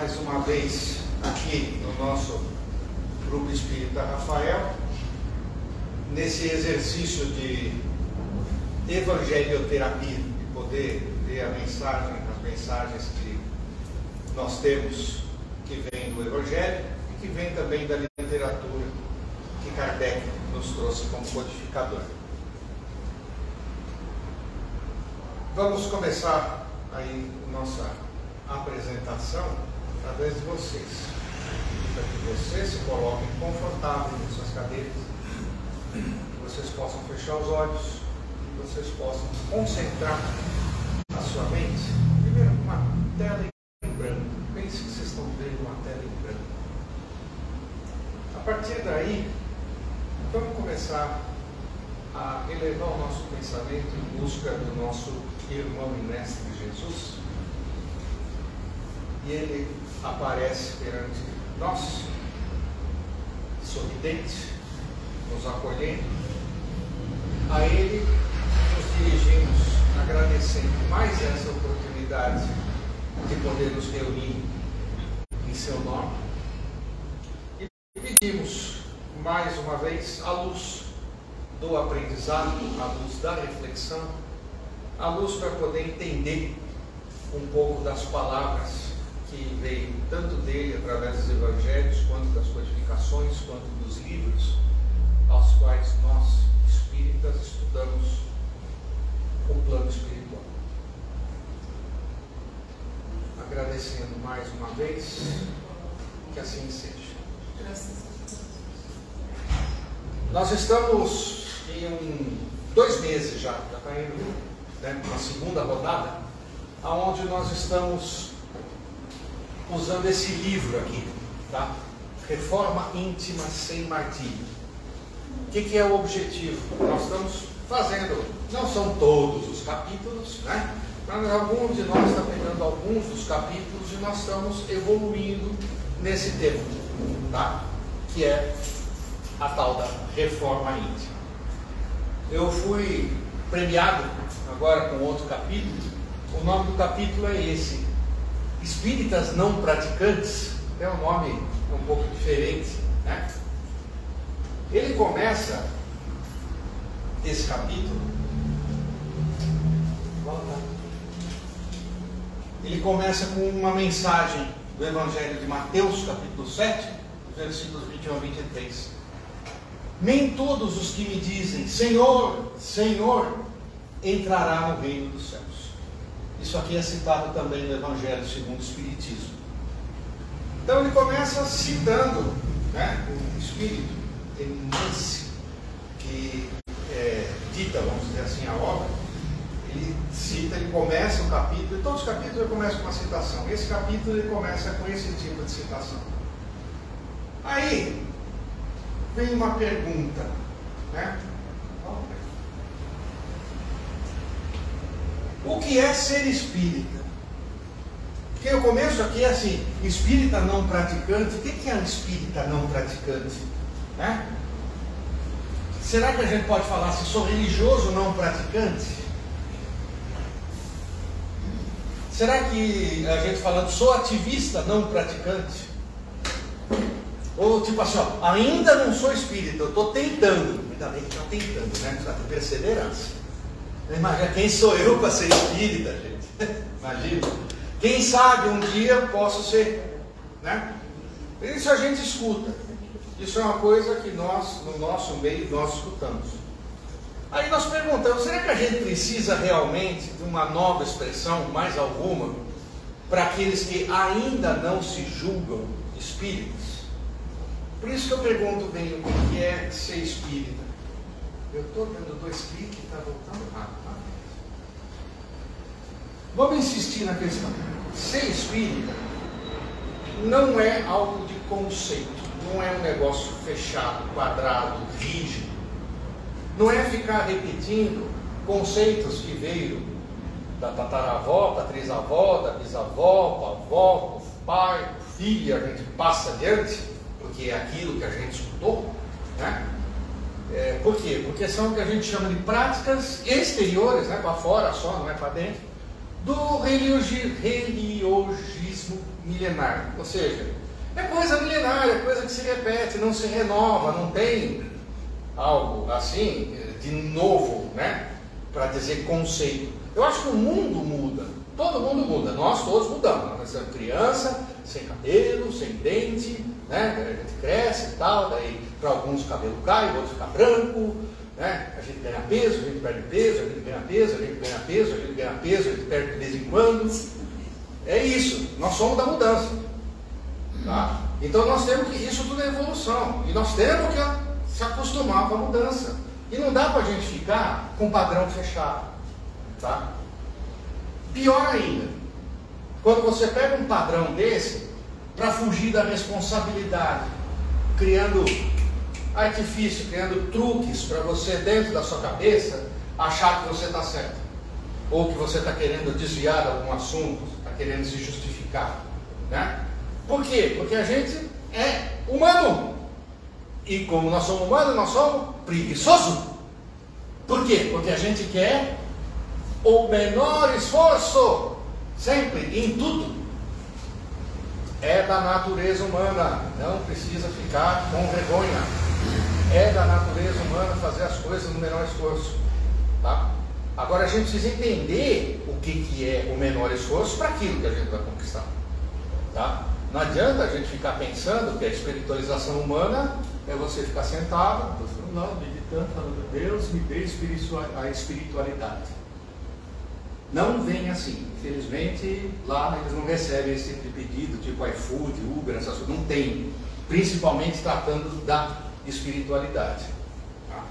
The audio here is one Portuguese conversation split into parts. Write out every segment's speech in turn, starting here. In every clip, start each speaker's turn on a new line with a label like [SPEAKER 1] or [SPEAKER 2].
[SPEAKER 1] mais uma vez aqui no nosso Grupo Espírita Rafael, nesse exercício de evangelioterapia, de poder ver as mensagens que nós temos, que vem do Evangelho e que vem também da literatura que Kardec nos trouxe como codificador. Vamos começar aí nossa apresentação através de vocês, para que vocês se coloquem confortáveis em suas cadeiras, que vocês possam fechar os olhos, que vocês possam concentrar a sua mente, primeiro uma tela em branco. Pense que vocês estão vendo uma tela em branco. A partir daí, vamos começar a elevar o nosso pensamento em busca do nosso irmão e mestre Jesus. E ele aparece perante nós, sorridente, nos acolhendo. A ele nos dirigimos agradecendo mais essa oportunidade de poder nos reunir em seu nome. E pedimos mais uma vez a luz do aprendizado, a luz da reflexão, a luz para poder entender um pouco das palavras que veio tanto dele através dos evangelhos, quanto das codificações, quanto dos livros aos quais nós, espíritas, estudamos o plano espiritual. Agradecendo mais uma vez, que assim seja. Nós estamos em 2 meses já está indo, né, uma segunda rodada, aonde nós estamos usando esse livro aqui, tá? Reforma Íntima Sem Martírio. O que é o objetivo? Nós estamos fazendo, não são todos os capítulos, né? Mas alguns de nós estão pegando alguns dos capítulos e nós estamos evoluindo nesse tema, tá? Que é a tal da Reforma Íntima. Eu fui premiado agora com outro capítulo. O nome do capítulo é esse: Espíritas Não Praticantes. É um nome um pouco diferente, né? Ele começa esse capítulo. Ele começa com uma mensagem do Evangelho de Mateus, capítulo 7, versículos 21 a 23. Nem todos os que me dizem Senhor, Senhor, entrará no reino dos céus. Isso aqui é citado também no Evangelho segundo o Espiritismo. Então ele começa citando, né, o Espírito Emmanuel, que dita, vamos dizer assim, a obra. Ele cita, ele começa o capítulo, e todos os capítulos ele começa com uma citação. Esse capítulo ele começa com esse tipo de citação. Aí vem uma pergunta, né? O que é ser espírita? Porque o começo aqui é assim: espírita não praticante. O que é um espírita não praticante? Né? Será que a gente pode falar assim, sou religioso não praticante? Será que a gente falando, sou ativista não praticante? Ou tipo assim, ó, ainda não sou espírita, eu estou tentando. Ainda bem que está tentando, né? Precisa ter perseverança. Imagina, quem sou eu para ser espírita, gente? Imagina. Quem sabe um dia eu posso ser, né? Isso a gente escuta. Isso é uma coisa que nós, no nosso meio, nós escutamos. Aí nós perguntamos, será que a gente precisa realmente de uma nova expressão, mais alguma, para aqueles que ainda não se julgam espíritas? Por isso que eu pergunto bem o que é ser espírita. Eu estou dando 2 cliques e está voltando rápido. Tá? Vamos insistir na questão. Ser espírita não é algo de conceito, não é um negócio fechado, quadrado, rígido. Não é ficar repetindo conceitos que veio da tataravó, da trisavó, da bisavó, do avó, do pai, do filho, e a gente passa adiante, porque é aquilo que a gente escutou, né? Por quê? Porque são o que a gente chama de práticas exteriores, né? Para fora só, não é para dentro, do religiosismo milenar. Ou seja, é coisa milenar, é coisa que se repete, não se renova, não tem algo assim de novo, né? Para dizer conceito. Eu acho que o mundo muda, todo mundo muda, nós todos mudamos. Nós somos criança, sem cabelo, sem dente, né? A gente cresce e tal, daí para alguns o cabelo cai, outros fica branco, né? A gente ganha peso, a gente perde peso, a gente ganha peso, a gente ganha peso, a gente ganha peso, a gente perde de vez em quando. É isso, nós somos da mudança. Tá? Então nós temos que, isso tudo é evolução, e nós temos que se acostumar com a mudança. E não dá para a gente ficar com um padrão fechado. Tá? Pior ainda, quando você pega um padrão desse para fugir da responsabilidade, criando artifício, criando truques para você dentro da sua cabeça achar que você está certo, ou que você está querendo desviar de algum assunto, está querendo se justificar, né? Por quê? Porque a gente é humano, e como nós somos humanos, nós somos preguiçosos. Por quê? Porque a gente quer o menor esforço, sempre, em tudo. É da natureza humana, não precisa ficar com vergonha. É da natureza humana fazer as coisas no menor esforço. Tá? Agora a gente precisa entender o que é o menor esforço para aquilo que a gente vai conquistar. Tá? Não adianta a gente ficar pensando que a espiritualização humana é você ficar sentado, lá, meditando, falando, Deus me dê a espiritualidade. Não vem assim. Infelizmente, lá eles não recebem esse tipo de pedido, tipo iFood, Uber, essas coisas. Não tem. Principalmente tratando da espiritualidade. Tá?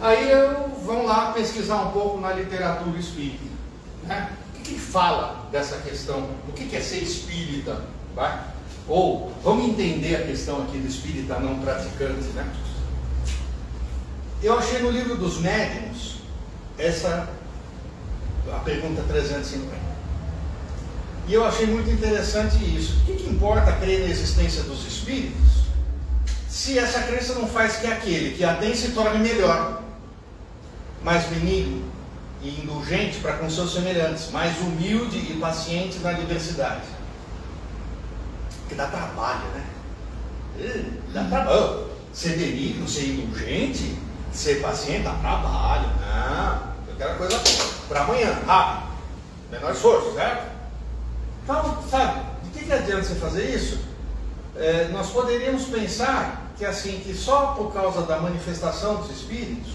[SPEAKER 1] Aí vamos lá pesquisar um pouco na literatura espírita. Né? O que fala dessa questão? O que é ser espírita? Vai? Ou vamos entender a questão aqui do espírita não praticante, né? Eu achei no livro dos médiuns a pergunta 350. E eu achei muito interessante isso. O que importa crer na existência dos espíritos se essa crença não faz que aquele que a tem se torne melhor, mais benigno e indulgente para com seus semelhantes, mais humilde e paciente na diversidade? Porque dá trabalho, né? Dá trabalho. Ser benigno, ser indulgente, ser paciente, dá trabalho. Não, eu quero a coisa para amanhã, rápido, menor esforço, certo? Então, sabe, de que adianta você fazer isso? Nós poderíamos pensar que assim, que só por causa da manifestação dos espíritos,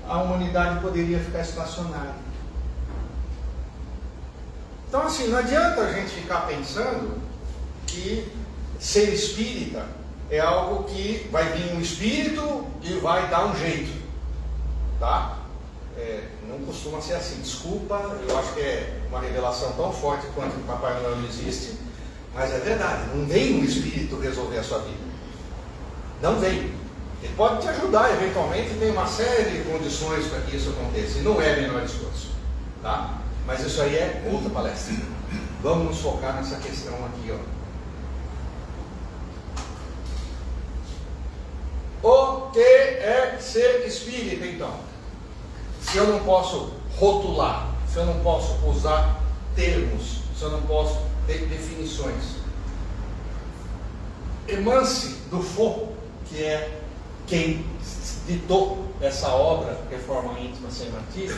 [SPEAKER 1] a humanidade poderia ficar estacionária. Então assim, não adianta a gente ficar pensando que ser espírita é algo que vai vir um espírito e vai dar um jeito, tá? Não costuma ser assim, desculpa, eu acho que é uma revelação tão forte quanto o Papai Noel não existe, mas é verdade, não vem um espírito resolver a sua vida, não vem. Ele pode te ajudar eventualmente, tem uma série de condições para que isso aconteça, e não é menor esforço, tá? Mas isso aí é outra palestra. Vamos nos focar nessa questão aqui, ó. O que é ser espírita, então? Se eu não posso rotular, se eu não posso usar termos, se eu não posso ter definições. Emance Dufault, que é quem ditou essa obra, Reforma Íntima Sem Martírio,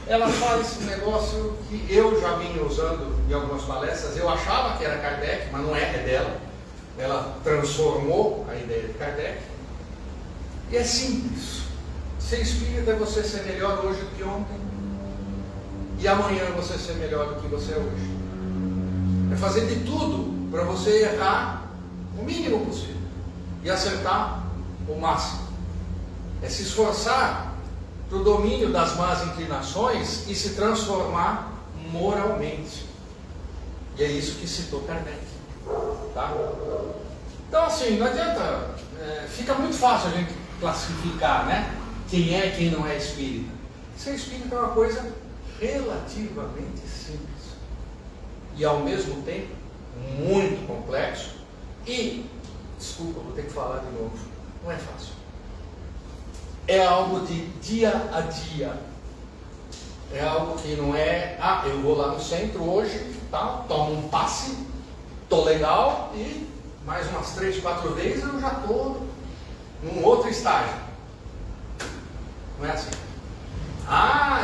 [SPEAKER 1] ela faz esse negócio que eu já vinha usando em algumas palestras. Eu achava que era Kardec, mas não é dela. Ela transformou a ideia de Kardec. E é simples. Ser espírita é você ser melhor hoje do que ontem, e amanhã você ser melhor do que você é hoje. É fazer de tudo para você errar o mínimo possível e acertar o máximo. É se esforçar para o domínio das más inclinações e se transformar moralmente. E é isso que citou Kardec. Tá? Então assim, não adianta, fica muito fácil a gente classificar, né? Quem é e quem não é espírita. Ser espírita é uma coisa relativamente simples e ao mesmo tempo muito complexo e, desculpa, vou ter que falar de novo, não é fácil. É algo de dia a dia. É algo que não é, eu vou lá no centro hoje, tá, tomo um passe, tô legal e mais umas 3, 4 vezes eu já tô num outro estágio. Não é assim.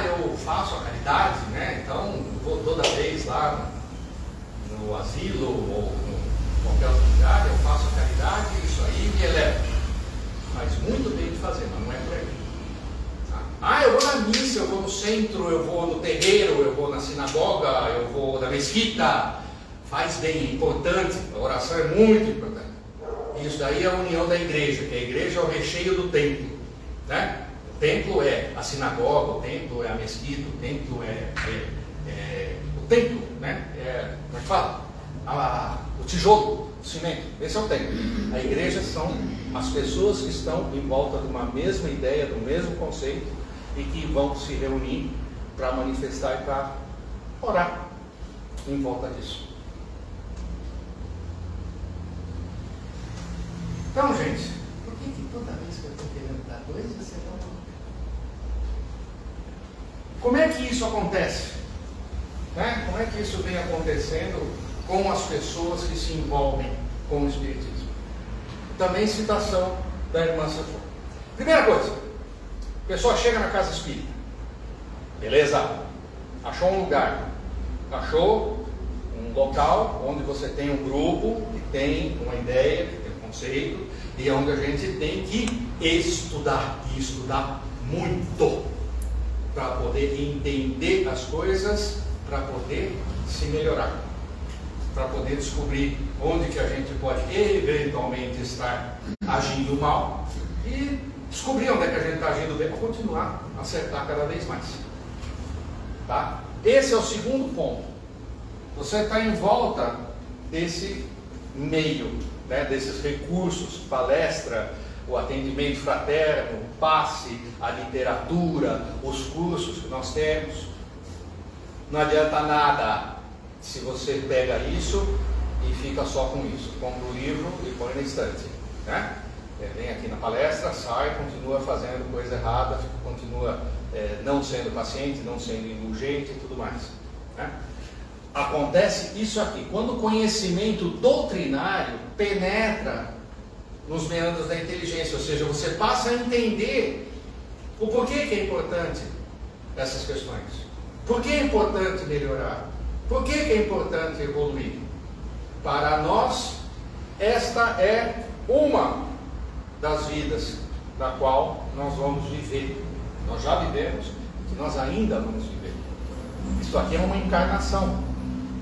[SPEAKER 1] Eu faço a caridade, né? Então vou toda vez lá no asilo ou em qualquer outro lugar, eu faço a caridade e isso aí me eleva. Faz muito bem de fazer, mas não é por aí. Eu vou na missa, eu vou no centro, eu vou no terreiro, eu vou na sinagoga, eu vou na mesquita. Faz bem, é importante, a oração é muito importante. Isso daí é a união da igreja, que a igreja é o recheio do templo, né? O templo é a sinagoga, o templo é a mesquita, o templo o templo, né? Como é que fala? O tijolo, o cimento, esse é o templo. A igreja são as pessoas que estão em volta de uma mesma ideia, do mesmo conceito, e que vão se reunir para manifestar e para orar em volta disso. Então, gente, por que toda vez que eu estou querendo dar 2, você dá 1? Como é que isso acontece? Né? Como é que isso vem acontecendo com as pessoas que se envolvem com o Espiritismo? Também citação da irmã Sephora. Primeira coisa, a pessoa chega na casa espírita. Beleza? Achou um lugar. Achou um local onde você tem um grupo que tem uma ideia, que tem um conceito, e onde a gente tem que estudar, e estudar muito, para poder entender as coisas, para poder se melhorar, para poder descobrir onde que a gente pode eventualmente estar agindo mal e descobrir onde é que a gente está agindo bem para continuar a acertar cada vez mais. Tá? Esse é o segundo ponto. Você está em volta desse meio, né, desses recursos, palestra, o atendimento fraterno, o passe, a literatura, os cursos que nós temos. Não adianta nada se você pega isso e fica só com isso. Compra o livro e põe na estante, né? Vem aqui na palestra, sai, continua fazendo coisa errada, continua não sendo paciente, não sendo indulgente e tudo mais, né? Acontece isso aqui, quando o conhecimento doutrinário penetra nos meandros da inteligência, ou seja, você passa a entender o porquê que é importante essas questões, por que é importante melhorar, por que é importante evoluir. Para nós, esta é uma das vidas da qual nós vamos viver. Nós já vivemos e nós ainda vamos viver. Isso aqui é uma encarnação.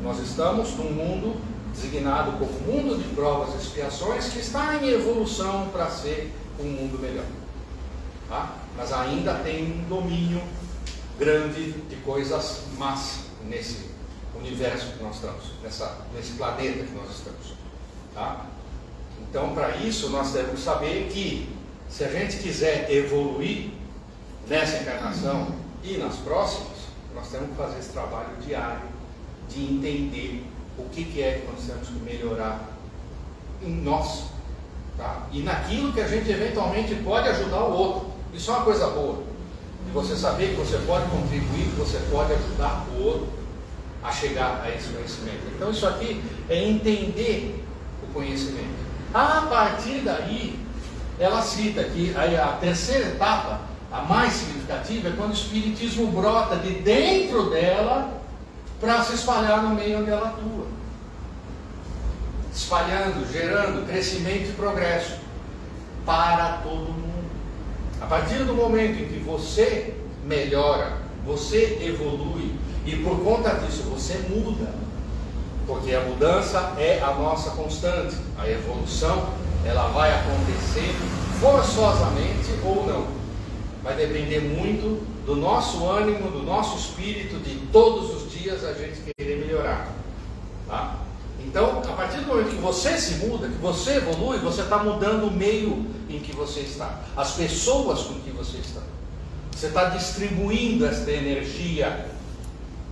[SPEAKER 1] Nós estamos num mundo designado como mundo de provas e expiações que está em evolução para ser um mundo melhor. Tá? Mas ainda tem um domínio grande de coisas más nesse universo que nós estamos, nesse planeta que nós estamos. Tá? Então, para isso, nós temos que saber que, se a gente quiser evoluir nessa encarnação e nas próximas, nós temos que fazer esse trabalho diário de entender o que é que nós temos que melhorar em nós, tá? E naquilo que a gente eventualmente pode ajudar o outro. Isso é uma coisa boa. E você saber que você pode contribuir, que você pode ajudar o outro a chegar a esse conhecimento. Então, isso aqui é entender o conhecimento. A partir daí, ela cita que a terceira etapa, a mais significativa, é quando o Espiritismo brota de dentro dela para se espalhar no meio onde ela atua. Espalhando, gerando crescimento e progresso para todo mundo. A partir do momento em que você melhora, você evolui, e por conta disso você muda, porque a mudança é a nossa constante. A evolução, ela vai acontecer forçosamente ou não. Vai depender muito do nosso ânimo, do nosso espírito, de todos os dias a gente querer melhorar. Tá? Então, a partir do momento que você se muda, que você evolui, você está mudando o meio em que você está, as pessoas com que você está. Você está distribuindo esta energia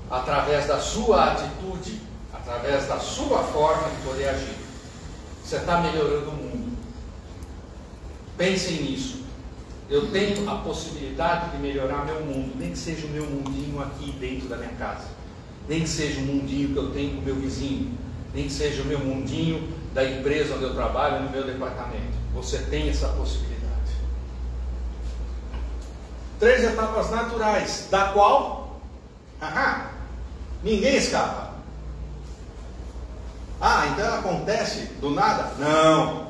[SPEAKER 1] através da sua atitude, através da sua forma de poder agir. Você está melhorando o mundo. Pensem nisso. eu tenho a possibilidade de melhorar meu mundo, nem que seja o meu mundinho aqui dentro da minha casa, nem que seja o mundinho que eu tenho com o meu vizinho, nem que seja o meu mundinho da empresa onde eu trabalho, no meu departamento. Você tem essa possibilidade. 3 etapas naturais, da qual ninguém escapa. Então ela acontece do nada? Não.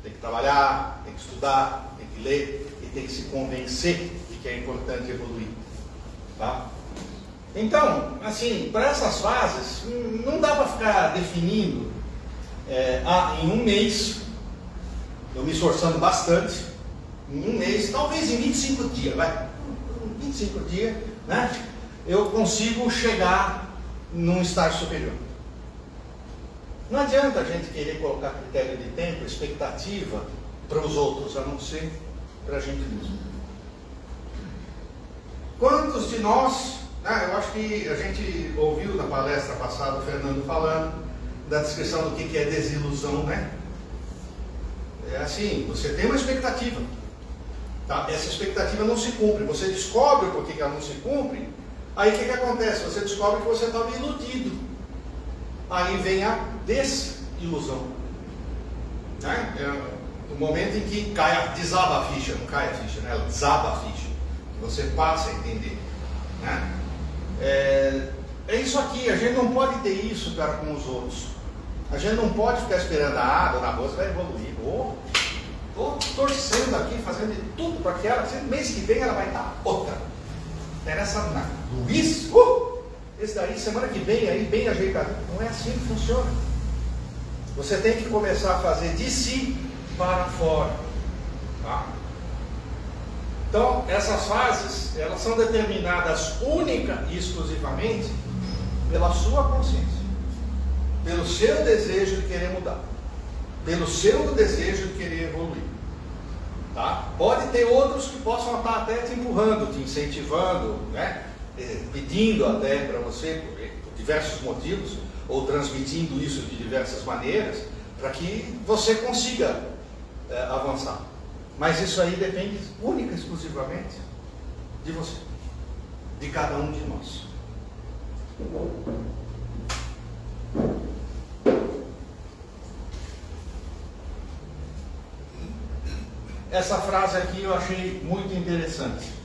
[SPEAKER 1] Tem que trabalhar, tem que estudar, tem que ler e tem que se convencer de que é importante evoluir. Tá? Então, assim, para essas fases, não dá para ficar definindo em um mês, eu me esforçando bastante, em um mês, talvez em 25 dias, vai, 25 dias, né, eu consigo chegar num estágio superior. Não adianta a gente querer colocar critério de tempo, expectativa para os outros, a não ser para a gente mesmo. Quantos de nós, eu acho que a gente ouviu na palestra passada o Fernando falando da descrição do que é desilusão, né? É assim, você tem uma expectativa, tá? Essa expectativa não se cumpre, você descobre por que ela não se cumpre, aí o que acontece? Você descobre que você estava iludido, aí vem a desilusão, né? É o momento em que desaba a ficha, não cai a ficha, né? Ela desaba a ficha, que você passa a entender, né? É isso aqui, a gente não pode ter isso, cara, com os outros. A gente não pode ficar esperando dona Rosa vai evoluir. Estou torcendo aqui, fazendo de tudo para que ela, mês que vem ela vai estar outra. Interessa na Luiz, esse daí, semana que vem, aí bem ajeitado. Não é assim que funciona. Você tem que começar a fazer de si para fora. Tá? Então, essas fases, elas são determinadas única e exclusivamente pela sua consciência, pelo seu desejo de querer mudar, pelo seu desejo de querer evoluir. Tá? Pode ter outros que possam estar até te empurrando, te incentivando, né? Pedindo até para você, por diversos motivos, ou transmitindo isso de diversas maneiras, para que você consiga avançar. Mas isso aí depende única e exclusivamente de você, de cada um de nós. Essa frase aqui eu achei muito interessante.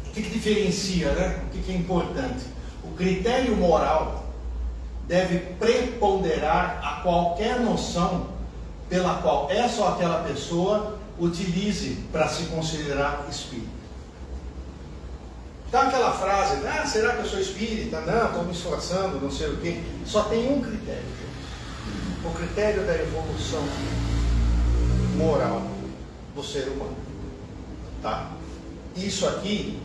[SPEAKER 1] O que diferencia, né? O que é importante? O critério moral deve preponderar a qualquer noção pela qual essa ou aquela pessoa utilize para se considerar espírita. Então aquela frase, será que eu sou espírita? Não, estou me esforçando, não sei o quê. Só tem um critério, gente. O critério da evolução moral do ser humano. Tá? Isso aqui,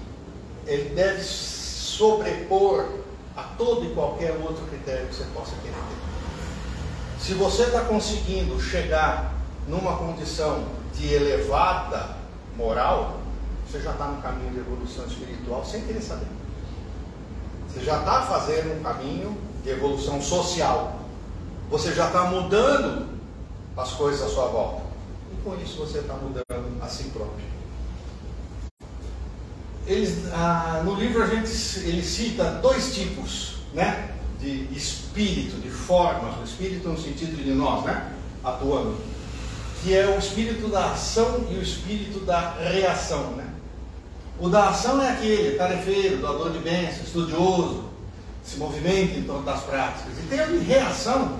[SPEAKER 1] ele deve sobrepor a todo e qualquer outro critério que você possa querer ter. Se você está conseguindo chegar numa condição de elevada moral, você já está no caminho de evolução espiritual sem querer saber. Você já está fazendo um caminho de evolução social. Você já está mudando as coisas à sua volta. E com isso você está mudando a si próprio. No livro ele cita 2 tipos, né, de espírito, de forma, o espírito no sentido de nós, né, atuando, que é o espírito da ação e o espírito da reação, né? O da ação é aquele tarefeiro, doador de bênçãos, estudioso, se movimenta em torno das práticas. E tem o de reação,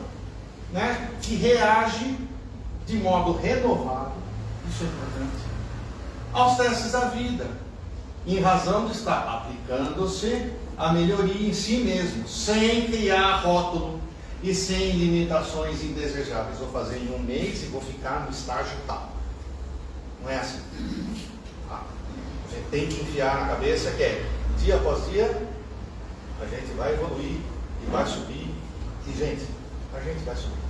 [SPEAKER 1] né, que reage de modo renovado, isso é importante, aos testes da vida, em razão de estar aplicando-se a melhoria em si mesmo, sem criar rótulo e sem limitações indesejáveis. Vou fazer em um mês e vou ficar no estágio tal. Não é assim. Tá? A gente tem que enfiar na cabeça que dia após dia a gente vai evoluir e vai subir. E gente vai subir.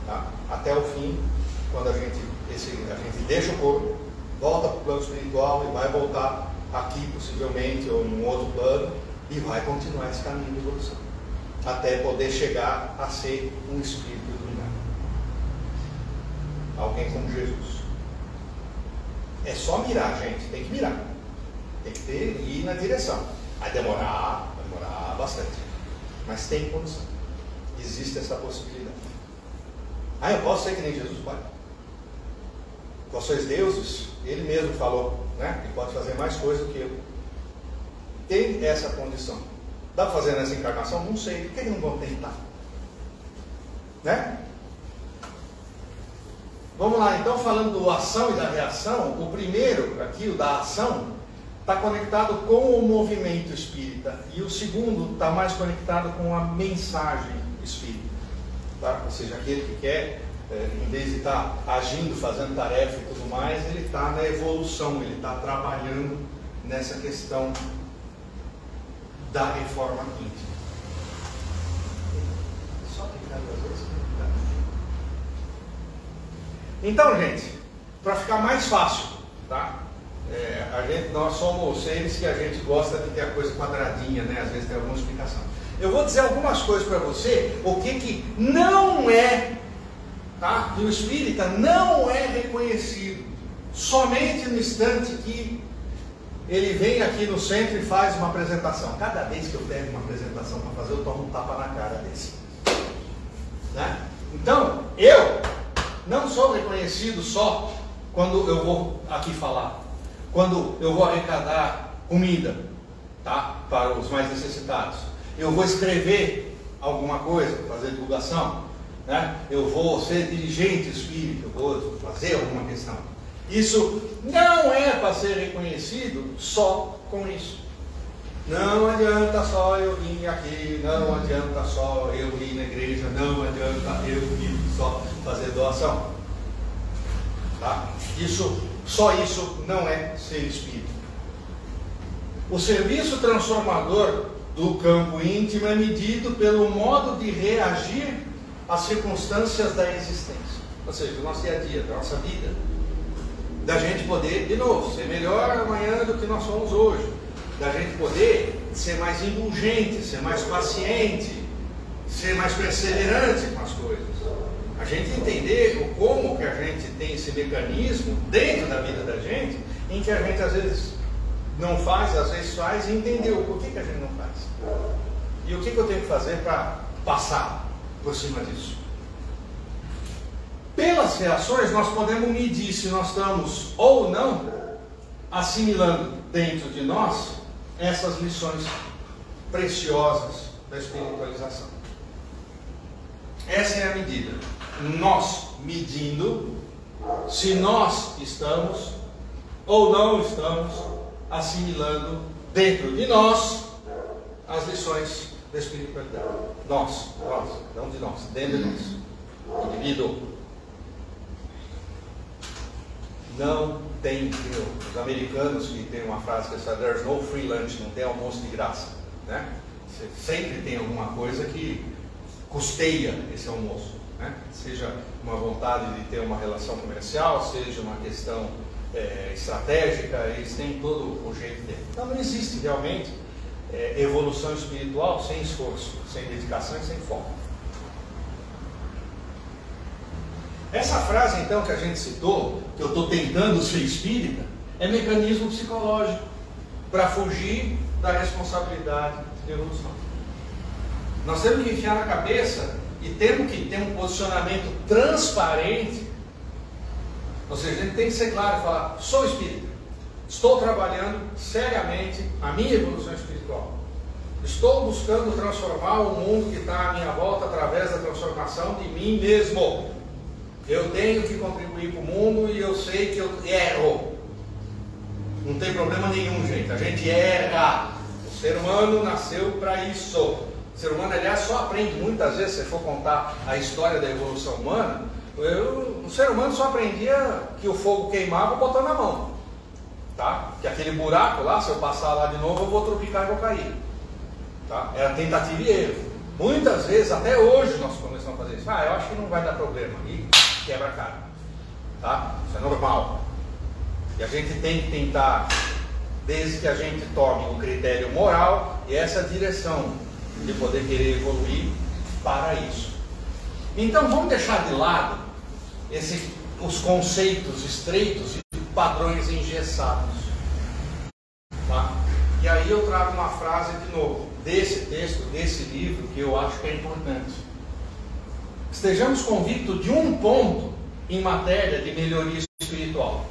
[SPEAKER 1] Tá? Até o fim, quando a gente deixa o corpo, volta para o plano espiritual e vai voltar aqui possivelmente ou em um outro plano e vai continuar esse caminho de evolução até poder chegar a ser um espírito iluminado, alguém como Jesus. É só mirar, gente, tem que mirar. Tem que ir na direção. Vai demorar bastante. Mas tem condição. Existe essa possibilidade. Eu posso ser que nem Jesus? Pode. Vós sois deuses, ele mesmo falou, né? Que pode fazer mais coisas do que eu. Tem essa condição. Dá para fazer nessa encarnação? Não sei. Por que não vão tentar? Né? Vamos lá, então, falando do ação e da reação, o primeiro, aqui, o da ação, está conectado com o movimento espírita. E o segundo está mais conectado com a mensagem espírita. Tá? Ou seja, aquele que quer, em vez de estar agindo, fazendo tarefa e tudo mais, ele está na evolução, ele está trabalhando nessa questão da reforma íntima. Só tentar duas vezes. Então, gente, para ficar mais fácil, tá? Nós somos seres que a gente gosta de ter a coisa quadradinha, né? Às vezes tem alguma explicação. Eu vou dizer algumas coisas para você, o que não é, tá? Que o espírita não é reconhecido somente no instante que ele vem aqui no centro e faz uma apresentação. Cada vez que eu pego uma apresentação para fazer, eu tomo um tapa na cara desse. Né? Então, eu não sou reconhecido só quando eu vou aqui falar, quando eu vou arrecadar comida, tá? Para os mais necessitados. Eu vou escrever alguma coisa, fazer divulgação, né? Eu vou ser dirigente espírita, eu vou fazer alguma questão. Isso não é para ser reconhecido só com isso. Não adianta só eu vir aqui, não adianta só eu ir na igreja, não adianta eu vir só fazer doação. Tá? Só isso não é ser espírita. O serviço transformador do campo íntimo é medido pelo modo de reagir às circunstâncias da existência. Ou seja, do nosso dia a dia, da nossa vida. Da gente poder, de novo, ser melhor amanhã do que nós somos hoje. Da gente poder ser mais indulgente, ser mais paciente, ser mais perseverante com as coisas. A gente entender como que a gente tem esse mecanismo dentro da vida da gente, em que a gente às vezes não faz, às vezes faz, e entender o porquê que a gente não faz. E o que eu tenho que fazer para passar por cima disso. Pelas reações nós podemos medir se nós estamos ou não assimilando dentro de nós essas lições preciosas da espiritualização. Essa é a medida. Nós medindo se nós estamos ou não estamos assimilando dentro de nós as lições da espiritualidade. Nós, não de nós, dentro de nós. Indivíduo. Não tem, os americanos que tem uma frase que é there's no free lunch, não tem almoço de graça, né? Sempre tem alguma coisa que custeia esse almoço, né? Seja uma vontade de ter uma relação comercial, seja uma questão estratégica, eles têm todo o jeito dele. Então não existe realmente evolução espiritual sem esforço, sem dedicação e sem foco. Essa frase, então, que a gente citou, que eu estou tentando ser espírita, é mecanismo psicológico para fugir da responsabilidade de evolução. Nós temos que enfiar na cabeça e temos que ter um posicionamento transparente. Ou seja, a gente tem que ser claro e falar: sou espírita, estou trabalhando seriamente a minha evolução espiritual. Estou buscando transformar o mundo que está à minha volta através da transformação de mim mesmo. Eu tenho que contribuir para o mundo e eu sei que eu erro. Não tem problema nenhum, gente. A gente erra. O ser humano nasceu para isso. O ser humano, aliás, só aprende muitas vezes, se você for contar a história da evolução humana, o ser humano só aprendia que o fogo queimava botando a mão. Tá? Que aquele buraco lá, se eu passar lá de novo, eu vou tropicar e vou cair. Tá? Era tentativa e erro. Muitas vezes, até hoje, nós começamos a fazer isso. Eu acho que não vai dar problema. E quebra a cara. Tá? Isso é normal. E a gente tem que tentar, desde que a gente tome um critério moral e essa direção de poder querer evoluir para isso. Então vamos deixar de lado os conceitos estreitos e padrões engessados. Tá? E aí eu trago uma frase de novo, desse texto, desse livro, que eu acho que é importante. Estejamos convictos de um ponto em matéria de melhoria espiritual.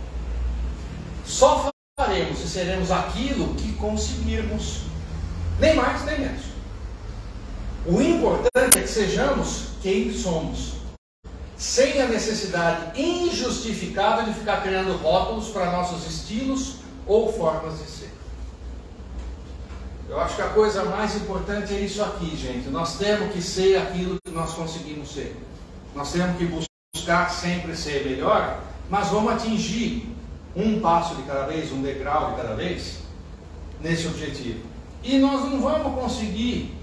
[SPEAKER 1] Só faremos e seremos aquilo que conseguirmos, nem mais nem menos. O importante é que sejamos quem somos, sem a necessidade injustificável de ficar criando rótulos para nossos estilos ou formas de ser. Eu acho que a coisa mais importante é isso aqui, gente. Nós temos que ser aquilo que nós conseguimos ser. Nós temos que buscar sempre ser melhor, mas vamos atingir um passo de cada vez, um degrau de cada vez, nesse objetivo. E nós não vamos conseguir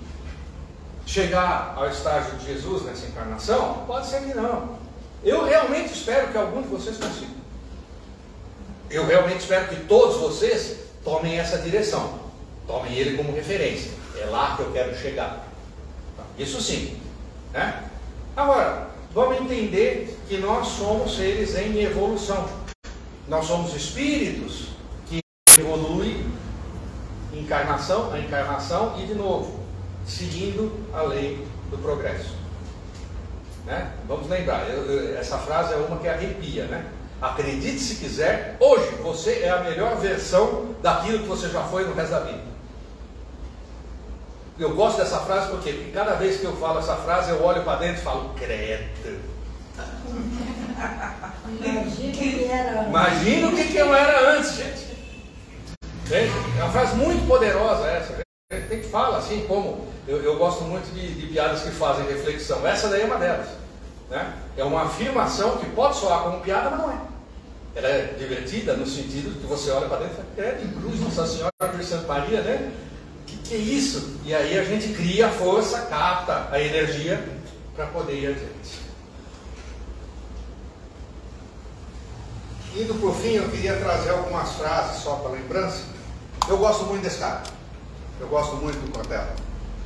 [SPEAKER 1] chegar ao estágio de Jesus nessa encarnação? Pode ser que não. Eu realmente espero que algum de vocês consigam. Eu realmente espero que todos vocês tomem essa direção. Tomem ele como referência. É lá que eu quero chegar. Isso sim, né? Agora, vamos entender que nós somos seres em evolução. Nós somos espíritos que evoluem encarnação a encarnação e de novo, seguindo a lei do progresso. Né? Vamos lembrar, essa frase é uma que arrepia, né? Acredite se quiser, hoje você é a melhor versão daquilo que você já foi no resto da vida. Eu gosto dessa frase porque cada vez que eu falo essa frase, eu olho para dentro e falo, credo. Imagina o que eu era antes, gente. É uma frase muito poderosa essa. Tem que falar assim como... Eu gosto muito de piadas que fazem reflexão. Essa daí é uma delas. Né? É uma afirmação que pode soar como piada, mas não é. Ela é divertida no sentido que você olha para dentro e fala, credo, em cruz, Nossa Senhora de Santa Maria, né? Que é isso? E aí a gente cria a força, capta a energia para poder ir adiante. Indo por fim, eu queria trazer algumas frases só para lembrança. Eu gosto muito desse cara. Eu gosto muito do Cortella.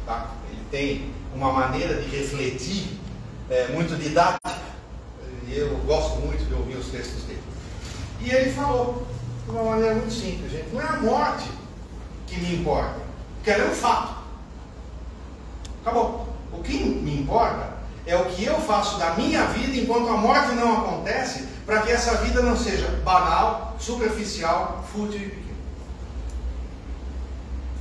[SPEAKER 1] Tá? Ele tem uma maneira de refletir muito didática. E eu gosto muito de ouvir os textos dele. E ele falou de uma maneira muito simples, gente. Não é a morte que me importa. Quero é um fato. Acabou. O que me importa é o que eu faço da minha vida enquanto a morte não acontece, para que essa vida não seja banal, superficial, fútil e pequena.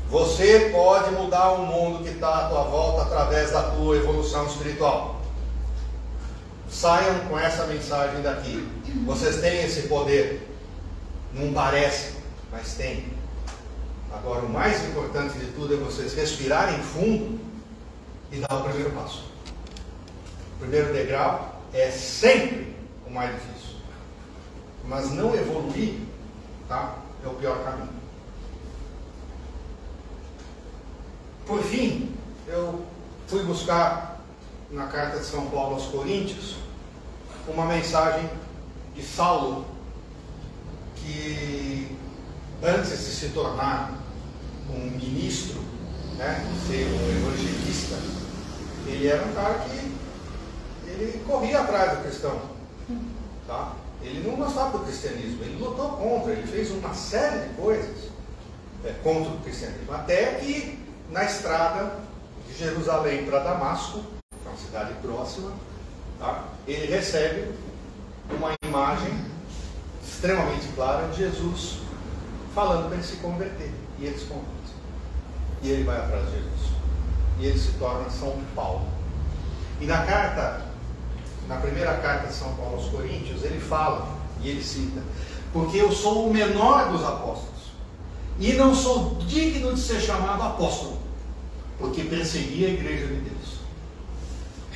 [SPEAKER 1] Você pode mudar o mundo que está à tua volta através da tua evolução espiritual. Saiam com essa mensagem daqui. Vocês têm esse poder. Não parece, mas tem. Agora, o mais importante de tudo é vocês respirarem fundo e dar o primeiro passo. O primeiro degrau é sempre o mais difícil. Mas não evoluir, tá? É o pior caminho. Por fim, eu fui buscar na carta de São Paulo aos Coríntios uma mensagem de Saulo, que antes de se tornar um ministro, né, ser um evangelista, ele era um cara que ele corria atrás do cristão, tá? Ele não gostava do cristianismo, ele lutou contra, ele fez uma série de coisas contra o cristianismo, até que na estrada de Jerusalém para Damasco, que é uma cidade próxima, tá? Ele recebe uma imagem extremamente clara de Jesus falando para ele se converter, e ele se converte, e ele vai atrás de Jesus, e ele se torna São Paulo. E na primeira carta de São Paulo aos Coríntios, ele fala, e ele cita, porque eu sou o menor dos apóstolos, e não sou digno de ser chamado apóstolo, porque persegui a igreja de Deus.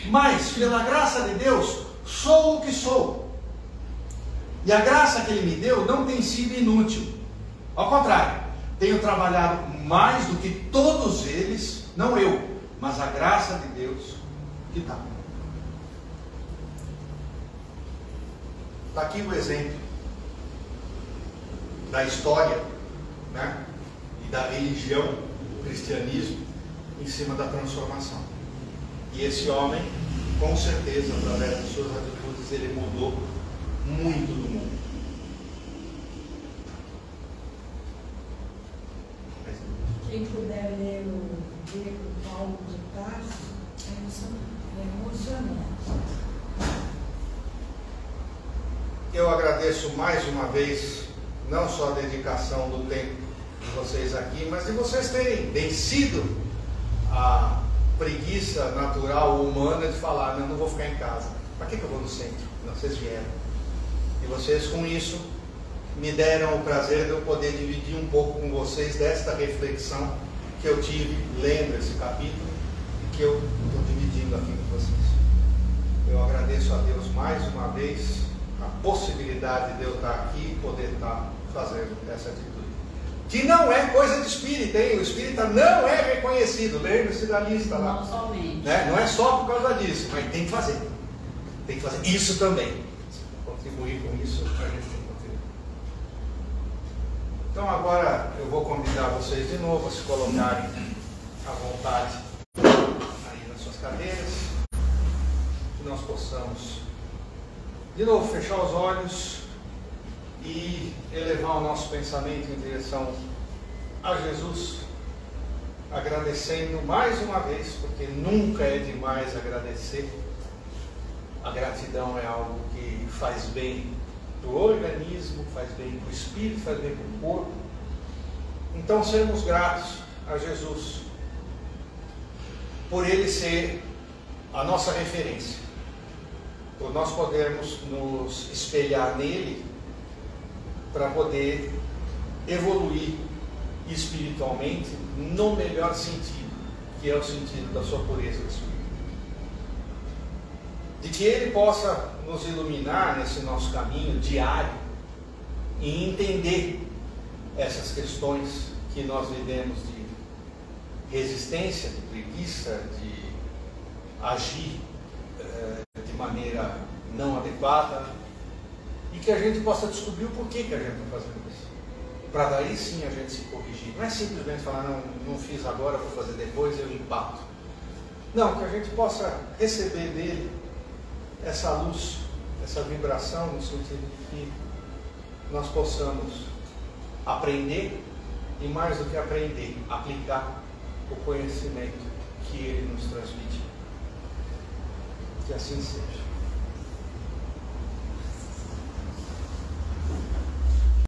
[SPEAKER 1] Mas, pela graça de Deus, sou o que sou. E a graça que Ele me deu não tem sido inútil. Ao contrário, tenho trabalhado mais do que todos eles, não eu, mas a graça de Deus que dá. Está aqui o exemplo da história, né, e da religião, do cristianismo, em cima da transformação. E esse homem, com certeza, através de suas atitudes, ele mudou muito do mundo.
[SPEAKER 2] Quem puder ler o Diego Paulo de Tarso, é emocionante.
[SPEAKER 1] Eu agradeço mais uma vez, não só a dedicação do tempo de vocês aqui, mas de vocês terem vencido a preguiça natural humana de falar, não vou ficar em casa. Para que eu vou no centro? Não, vocês vieram. E vocês com isso me deram o prazer de eu poder dividir um pouco com vocês desta reflexão que eu tive lendo esse capítulo e que eu estou dividindo aqui com vocês. Eu agradeço a Deus mais uma vez a possibilidade de eu estar aqui e poder estar fazendo essa atitude. Que não é coisa de espírita, hein? O espírita não é reconhecido. Lembre-se da lista lá.
[SPEAKER 2] Não somente.
[SPEAKER 1] Né? Não é só por causa disso, mas tem que fazer. Tem que fazer isso também. Contribuir com isso, a gente tem que contribuir. Então agora eu vou convidar vocês de novo a se colocarem à vontade aí nas suas cadeiras. Que nós possamos de novo fechar os olhos e elevar o nosso pensamento em direção a Jesus, agradecendo mais uma vez, porque nunca é demais agradecer. A gratidão é algo que faz bem para o organismo, faz bem para o espírito, faz bem para o corpo. Então sermos gratos a Jesus por Ele ser a nossa referência, por nós podermos nos espelhar nele para poder evoluir espiritualmente no melhor sentido, que é o sentido da sua pureza de espírito. De que Ele possa nos iluminar nesse nosso caminho diário e entender essas questões que nós vivemos de resistência, de preguiça, de agir de maneira não adequada, e que a gente possa descobrir o porquê que a gente está fazendo isso, para daí sim a gente se corrigir. Não é simplesmente falar, não fiz agora, vou fazer depois, eu empato. Não, que a gente possa receber dele essa luz, essa vibração, no sentido de que nós possamos aprender e, mais do que aprender, aplicar o conhecimento que ele nos transmite. Que assim seja.